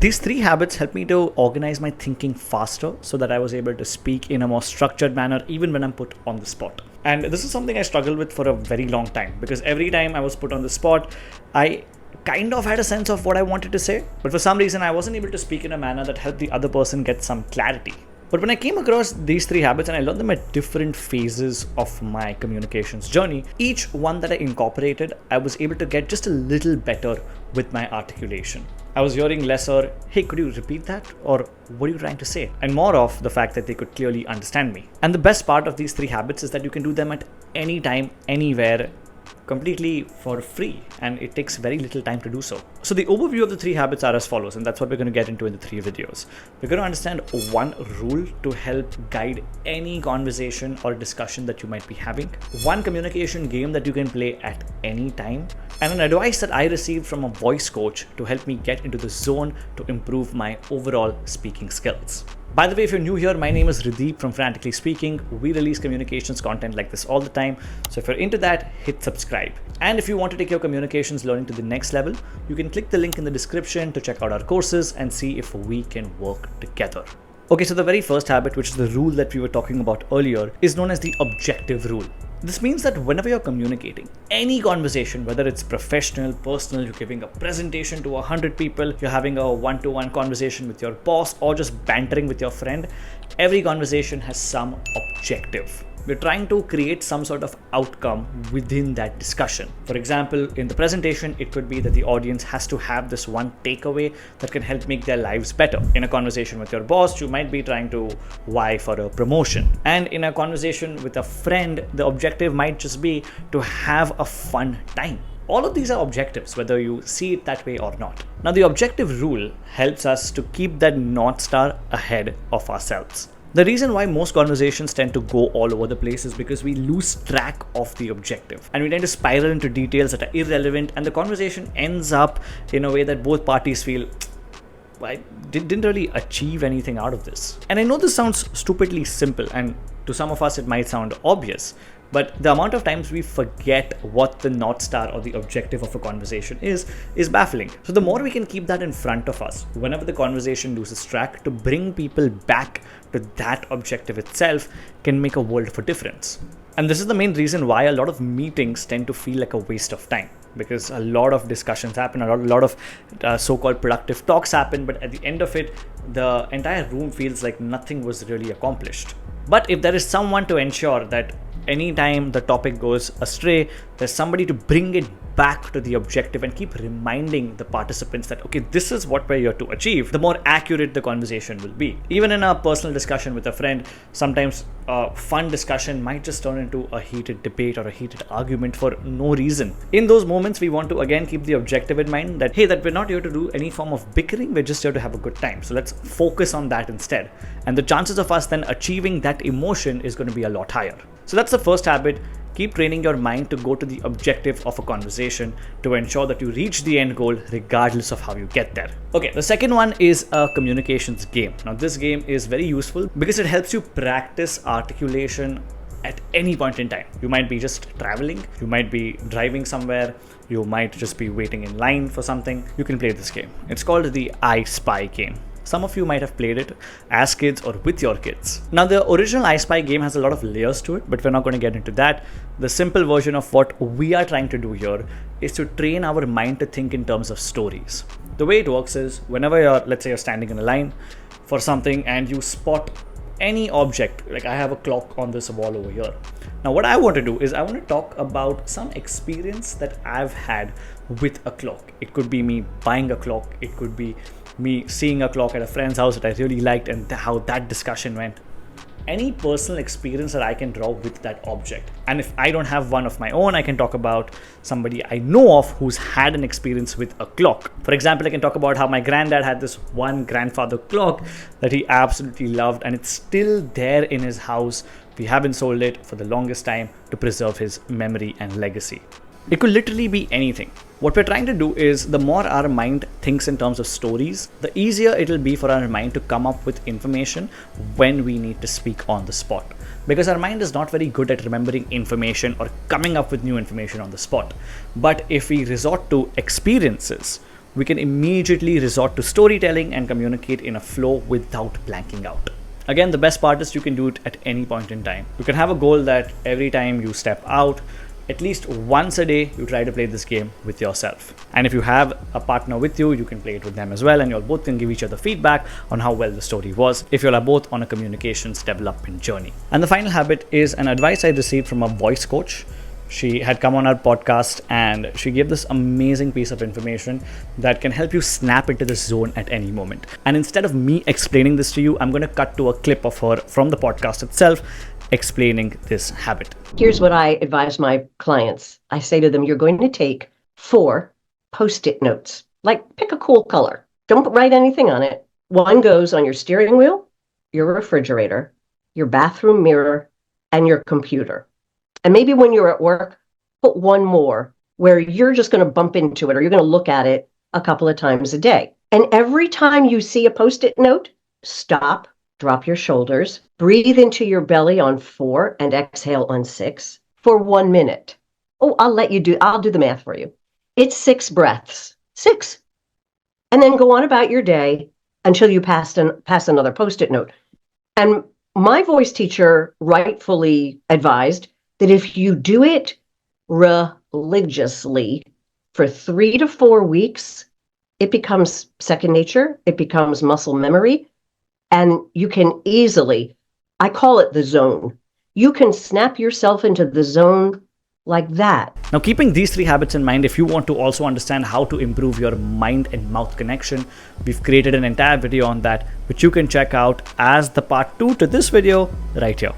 These three habits help me to organize my thinking faster so that I was able to speak in a more structured manner even when I'm put on the spot. And this is something I struggled with for a very long time because every time I was put on the spot, I kind of had a sense of what I wanted to say, but for some reason I wasn't able to speak in a manner that helped the other person get some clarity. But when I came across these three habits and I learned them at different phases of my communications journey, each one that I incorporated, I was able to get just a little better with my articulation. I was hearing lesser, hey, could you repeat that? Or what are you trying to say? And more of the fact that they could clearly understand me. And the best part of these three habits is that you can do them at any time, anywhere, completely for free, and it takes very little time to do so. So the overview of the three habits are as follows, and that's what we're going to get into in the three videos. We're going to understand one rule to help guide any conversation or discussion that you might be having, one communication game that you can play at any time, and an advice that I received from a voice coach to help me get into the zone to improve my overall speaking skills. By the way, if you're new here, my name is Rideep from Frantically Speaking. We release communications content like this all the time. So if you're into that, hit subscribe. And if you want to take your communications learning to the next level, you can click the link in the description to check out our courses and see if we can work together. Okay, so the very first habit, which is the rule that we were talking about earlier, is known as the objective rule. This means that whenever you're communicating any conversation, whether it's professional, personal, you're giving a presentation to 100 people, you're having a one-to-one conversation with your boss, or just bantering with your friend, every conversation has some objective. We're trying to create some sort of outcome within that discussion. For example, in the presentation, it could be that the audience has to have this one takeaway that can help make their lives better. In a conversation with your boss, you might be trying to vie for a promotion. And in a conversation with a friend, the objective might just be to have a fun time. All of these are objectives, whether you see it that way or not. Now, the objective rule helps us to keep that North Star ahead of ourselves. The reason why most conversations tend to go all over the place is because we lose track of the objective and we tend to spiral into details that are irrelevant, and the conversation ends up in a way that both parties feel, I didn't really achieve anything out of this. And I know this sounds stupidly simple, and to some of us it might sound obvious, but the amount of times we forget what the North Star or the objective of a conversation is baffling. So the more we can keep that in front of us whenever the conversation loses track, to bring people back to that objective itself can make a world of a difference. And this is the main reason why a lot of meetings tend to feel like a waste of time, because a lot of discussions happen, a lot of so-called productive talks happen, but at the end of it, the entire room feels like nothing was really accomplished. But if there is someone to ensure that anytime the topic goes astray, there's somebody to bring it back to the objective and keep reminding the participants that, okay, this is what we're here to achieve, the more accurate the conversation will be. Even in a personal discussion with a friend, sometimes a fun discussion might just turn into a heated debate or a heated argument for no reason. In those moments, we want to again keep the objective in mind that, hey, that we're not here to do any form of bickering, we're just here to have a good time. So let's focus on that instead. And the chances of us then achieving that emotion is going to be a lot higher. So that's the first habit. Keep training your mind to go to the objective of a conversation to ensure that you reach the end goal regardless of how you get there. Okay, the second one is a communications game. Now, this game is very useful because it helps you practice articulation at any point in time. You might be just traveling, you might be driving somewhere, you might just be waiting in line for something. You can play this game. It's called the I Spy game. Some of you might have played it as kids or with your kids. Now, the original I Spy game has a lot of layers to it, but we're not going to get into that. The simple version of what we are trying to do here is to train our mind to think in terms of stories. The way it works is whenever let's say you're standing in a line for something and you spot any object, like I have a clock on this wall over here. Now, what I want to do is I want to talk about some experience that I've had with a clock. It could be me buying a clock. It could be me seeing a clock at a friend's house that I really liked and how that discussion went. Any personal experience that I can draw with that object. And if I don't have one of my own, I can talk about somebody I know of who's had an experience with a clock. For example, I can talk about how my granddad had this one grandfather clock that he absolutely loved, and it's still there in his house. We haven't sold it for the longest time to preserve his memory and legacy. It could literally be anything. What we're trying to do is, the more our mind thinks in terms of stories, the easier it'll be for our mind to come up with information when we need to speak on the spot. Because our mind is not very good at remembering information or coming up with new information on the spot. But if we resort to experiences, we can immediately resort to storytelling and communicate in a flow without blanking out. Again, the best part is you can do it at any point in time. You can have a goal that every time you step out, at least once a day, you try to play this game with yourself. And if you have a partner with you, you can play it with them as well, and you'll both can give each other feedback on how well the story was if you are both on a communications development journey. And the final habit is an advice I received from a voice coach. She had come on our podcast and she gave this amazing piece of information that can help you snap into the zone at any moment. And instead of me explaining this to you, I'm going to cut to a clip of her from the podcast itself explaining this habit. Here's what I advise my clients. I say to them, you're going to take 4 Post-it notes. Like, pick a cool color. Don't write anything on it. One goes on your steering wheel, your refrigerator, your bathroom mirror, and your computer. And maybe when you're at work, put one more where you're just going to bump into it or you're going to look at it a couple of times a day. And every time you see a Post-it note, stop, drop your shoulders, breathe into your belly on 4 and exhale on 6 for 1 minute. Oh, I'll do the math for you. It's 6 breaths, 6. And then go on about your day until you pass another Post-it note. And my voice teacher rightfully advised that if you do it religiously for 3 to 4 weeks, it becomes second nature, it becomes muscle memory, and you can easily, I call it the zone. You can snap yourself into the zone like that. Now, keeping these 3 habits in mind, if you want to also understand how to improve your mind and mouth connection, we've created an entire video on that, which you can check out as the part 2 to this video right here.